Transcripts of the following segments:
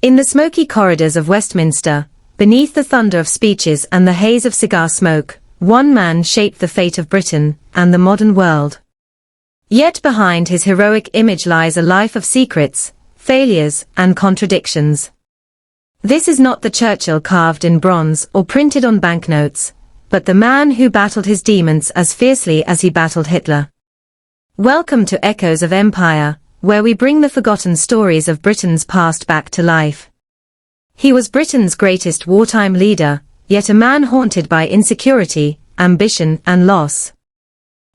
In the smoky corridors of Westminster, beneath the thunder of speeches and the haze of cigar smoke, one man shaped the fate of Britain and the modern world. Yet behind his heroic image lies a life of secrets, failures, and contradictions. This is not the Churchill carved in bronze or printed on banknotes, but the man who battled his demons as fiercely as he battled Hitler. Welcome to Echoes of Empire, where we bring the forgotten stories of Britain's past back to life. He was Britain's greatest wartime leader, yet a man haunted by insecurity, ambition, and loss.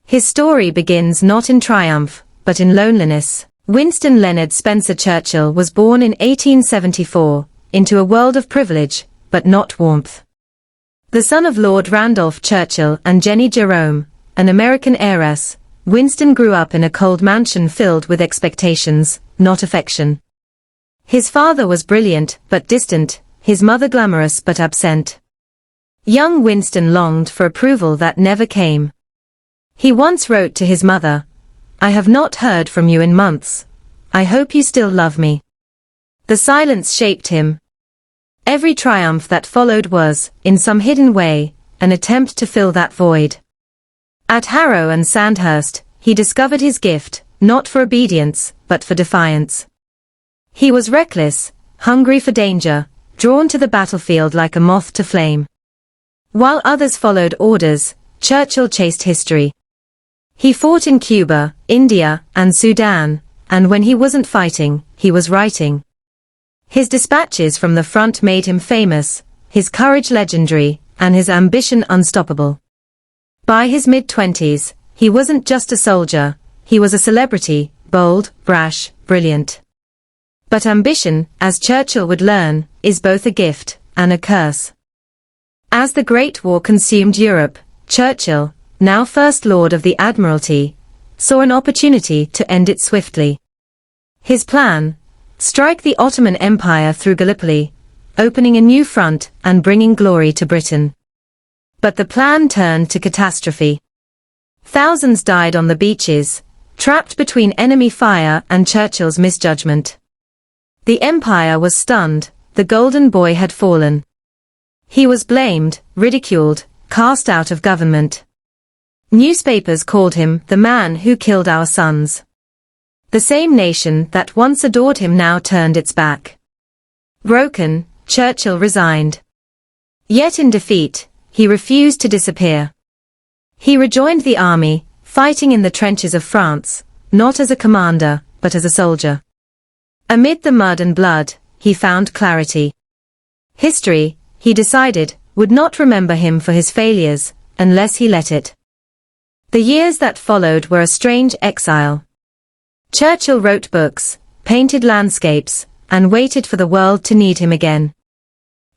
His story begins not in triumph, but in loneliness. Winston Leonard Spencer Churchill was born in 1874, into a world of privilege, but not warmth. The son of Lord Randolph Churchill and Jenny Jerome, an American heiress, Winston grew up in a cold mansion filled with expectations, not affection. His father was brilliant but distant, his mother glamorous but absent. Young Winston longed for approval that never came. He once wrote to his mother, "I have not heard from you in months. I hope you still love me." The silence shaped him. Every triumph that followed was, in some hidden way, an attempt to fill that void. At Harrow and Sandhurst, he discovered his gift, not for obedience, but for defiance. He was reckless, hungry for danger, drawn to the battlefield like a moth to flame. While others followed orders, Churchill chased history. He fought in Cuba, India, and Sudan, and when he wasn't fighting, he was writing. His dispatches from the front made him famous, his courage legendary, and his ambition unstoppable. By his mid-20s, he wasn't just a soldier, he was a celebrity, bold, brash, brilliant. But ambition, as Churchill would learn, is both a gift and a curse. As the Great War consumed Europe, Churchill, now First Lord of the Admiralty, saw an opportunity to end it swiftly. His plan: strike the Ottoman Empire through Gallipoli, opening a new front and bringing glory to Britain. But the plan turned to catastrophe. Thousands died on the beaches, trapped between enemy fire and Churchill's misjudgment. The empire was stunned, the golden boy had fallen. He was blamed, ridiculed, cast out of government. Newspapers called him the man who killed our sons. The same nation that once adored him now turned its back. Broken, Churchill resigned. Yet in defeat, he refused to disappear. He rejoined the army, fighting in the trenches of France, not as a commander, but as a soldier. Amid the mud and blood, he found clarity. History, he decided, would not remember him for his failures, unless he let it. The years that followed were a strange exile. Churchill wrote books, painted landscapes, and waited for the world to need him again.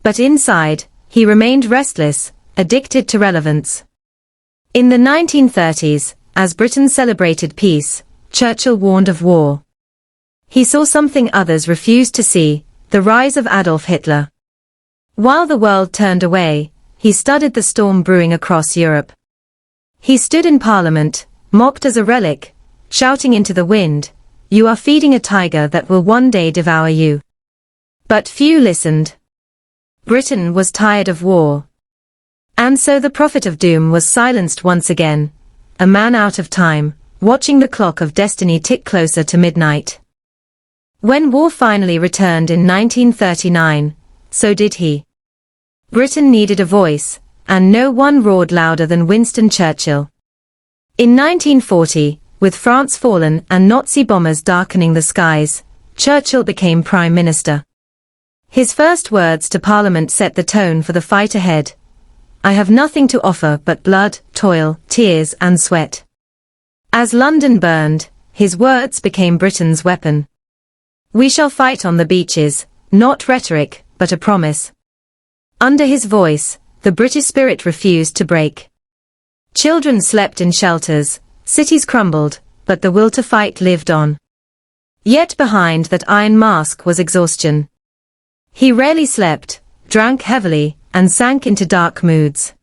But inside, he remained restless, addicted to relevance. In the 1930s, as Britain celebrated peace, Churchill warned of war. He saw something others refused to see, the rise of Adolf Hitler. While the world turned away, he studied the storm brewing across Europe. He stood in Parliament, mocked as a relic, shouting into the wind, "You are feeding a tiger that will one day devour you." But few listened. Britain was tired of war. And so the prophet of doom was silenced once again, a man out of time, watching the clock of destiny tick closer to midnight. When war finally returned in 1939, so did he. Britain needed a voice, and no one roared louder than Winston Churchill. In 1940, with France fallen and Nazi bombers darkening the skies, Churchill became Prime Minister. His first words to Parliament set the tone for the fight ahead. "I have nothing to offer but blood, toil, tears and sweat." As London burned, his words became Britain's weapon. "We shall fight on the beaches, not rhetoric, but a promise." Under his voice, the British spirit refused to break. Children slept in shelters, cities crumbled, but the will to fight lived on. Yet behind that iron mask was exhaustion. He rarely slept, drank heavily, and sank into dark moods.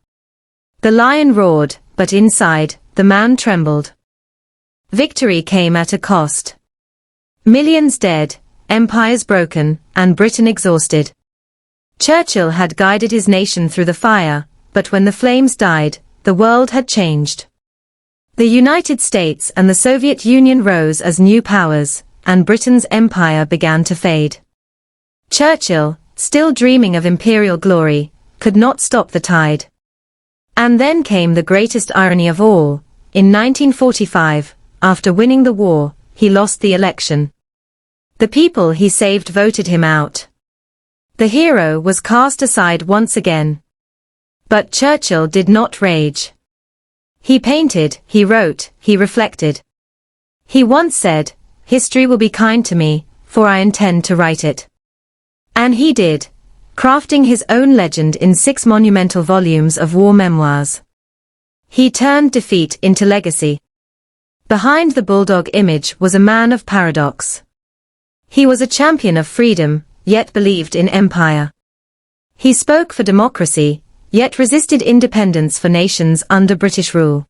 The lion roared, but inside, the man trembled. Victory came at a cost. Millions dead, empires broken, and Britain exhausted. Churchill had guided his nation through the fire, but when the flames died, the world had changed. The United States and the Soviet Union rose as new powers, and Britain's empire began to fade. Churchill, still dreaming of imperial glory, could not stop the tide. And then came the greatest irony of all. In 1945, after winning the war, he lost the election. The people he saved voted him out. The hero was cast aside once again. But Churchill did not rage. He painted, he wrote, he reflected. He once said, "History will be kind to me, for I intend to write it." And he did, crafting his own legend in 6 monumental volumes of war memoirs. He turned defeat into legacy. Behind the bulldog image was a man of paradox. He was a champion of freedom, yet believed in empire. He spoke for democracy, yet resisted independence for nations under British rule.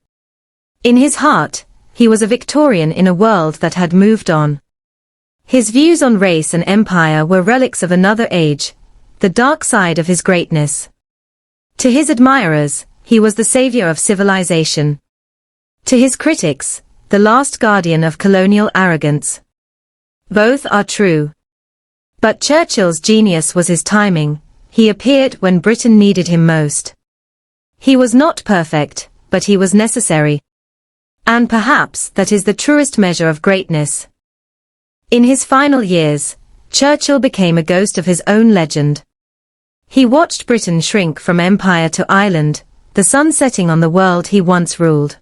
In his heart, he was a Victorian in a world that had moved on. His views on race and empire were relics of another age, the dark side of his greatness. To his admirers, he was the savior of civilization. To his critics, the last guardian of colonial arrogance. Both are true. But Churchill's genius was his timing. He appeared when Britain needed him most. He was not perfect, but he was necessary. And perhaps that is the truest measure of greatness. In his final years, Churchill became a ghost of his own legend. He watched Britain shrink from empire to island, the sun setting on the world he once ruled.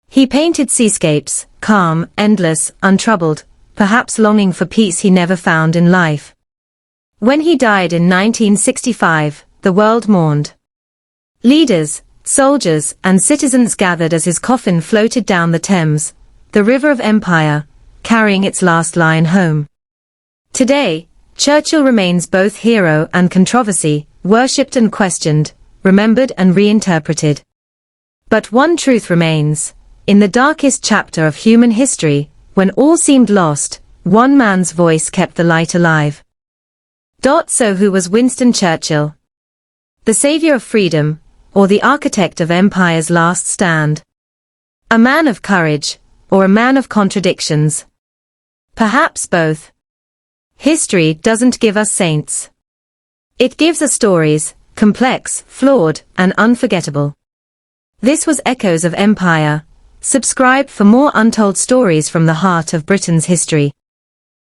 He painted seascapes, calm, endless, untroubled, perhaps longing for peace he never found in life. When he died in 1965, the world mourned. Leaders, soldiers, and citizens gathered as his coffin floated down the Thames, the river of empire, carrying its last lion home. Today, Churchill remains both hero and controversy, worshipped and questioned, remembered and reinterpreted. But one truth remains. In the darkest chapter of human history, when all seemed lost, one man's voice kept the light alive. So who was Winston Churchill? The savior of freedom, or the architect of empire's last stand? A man of courage, or a man of contradictions? Perhaps both. History doesn't give us saints. It gives us stories, complex, flawed, and unforgettable. This was Echoes of Empire. Subscribe for more untold stories from the heart of Britain's history.